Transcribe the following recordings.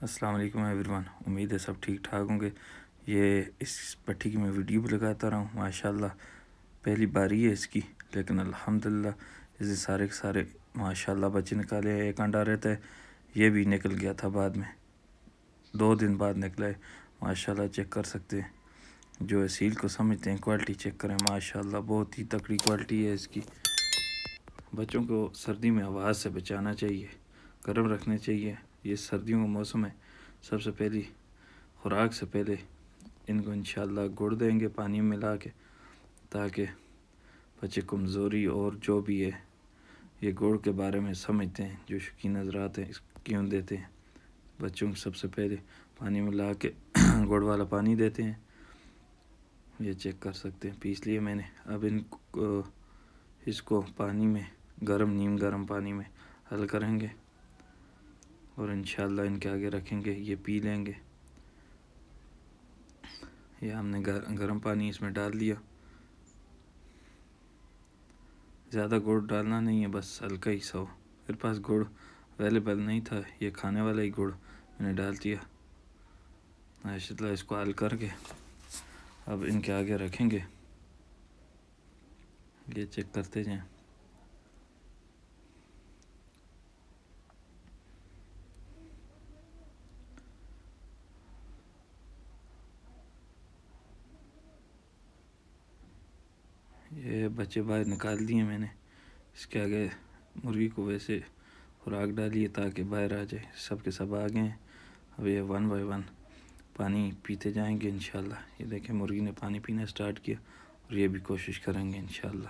السلام علیکم ایوریون، امید ہے سب ٹھیک ٹھاک ہوں گے۔ یہ اس پٹھی کی میں ویڈیو بھی لگاتا رہا ہوں، ماشاءاللہ پہلی باری ہے اس کی، لیکن الحمدللہ اس سے سارے کے سارے ماشاءاللہ بچے نکالے ہیں۔ ایک انڈا رہتا ہے، یہ بھی نکل گیا تھا بعد میں، 2 دن بعد نکلا ہے ماشاءاللہ۔ چیک کر سکتے ہیں، جو سیل کو سمجھتے ہیں کوالٹی چیک کریں، ماشاءاللہ بہت ہی تکڑی کوالٹی ہے اس کی۔ بچوں کو سردی میں آواز سے بچانا چاہیے، گرم رکھنے چاہیے۔ یہ سردیوں کا موسم ہے، سب سے پہلی خوراک سے پہلے ان کو انشاءاللہ گڑ دیں گے پانی میں ملا کے، تاکہ بچے کمزوری اور جو بھی ہے یہ گڑ کے بارے میں سمجھتے ہیں۔ جو شوقین حضرات ہیں اس کیوں دیتے ہیں بچوں کو، سب سے پہلے پانی میں ملا کے گڑ والا پانی دیتے ہیں۔ یہ چیک کر سکتے ہیں، پیس لیے میں نے۔ اب اس کو پانی میں گرم، نیم گرم پانی میں حل کریں گے اور انشاءاللہ ان کے آگے رکھیں گے، یہ پی لیں گے۔ یہ ہم نے گرم پانی اس میں ڈال دیا، زیادہ گڑ ڈالنا نہیں ہے، بس ہلکا ہی سا۔ میرے پاس گڑ اویلیبل نہیں تھا، یہ کھانے والا ہی گڑ میں نے ڈال دیا۔ ماشاءاللہ اس کو حل کر کے اب ان کے آگے رکھیں گے، یہ چیک کرتے جائیں۔ یہ بچے باہر نکال دیے میں نے، اس کے آگے مرغی کو ویسے خوراک ڈالی ہے تاکہ باہر آ جائے۔ سب کے سب آ گئے ہیں، اب یہ 1 بائی 1 پانی پیتے جائیں گے انشاءاللہ۔ یہ دیکھیں مرغی نے پانی پینا سٹارٹ کیا، اور یہ بھی کوشش کریں گے انشاءاللہ۔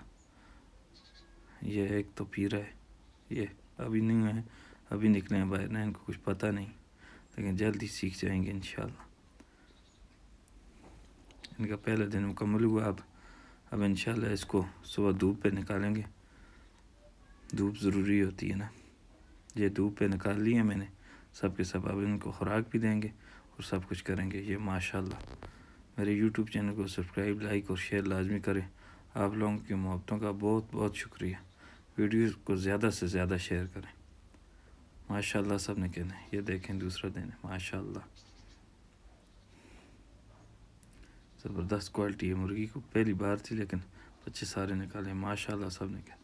یہ ایک تو پی رہا ہے، یہ ابھی نہیں ہے، ابھی نکلے ہیں باہر، نہ ان کو کچھ پتہ نہیں، لیکن جلدی سیکھ جائیں گے انشاءاللہ۔ ان کا پہلا دن مکمل ہوا، اب انشاءاللہ اس کو صبح دھوپ پہ نکالیں گے۔ دھوپ ضروری ہوتی ہے نا، یہ دھوپ پہ نکال لیے میں نے سب کے سب۔ اب ان کو خوراک بھی دیں گے اور سب کچھ کریں گے۔ یہ ماشاءاللہ میرے یوٹیوب چینل کو سبسکرائب، لائک اور شیئر لازمی کریں۔ آپ لوگوں کی محبتوں کا بہت بہت شکریہ۔ ویڈیوز کو زیادہ سے زیادہ شیئر کریں۔ ماشاءاللہ سب نے کہنا ہے۔ یہ دیکھیں دوسرا دن ہے، ماشاءاللہ زبردست کوالٹی ہے۔ مرغی کو پہلی بار تھی لیکن بچے سارے نکالے، ماشاءاللہ سب نے کہنا۔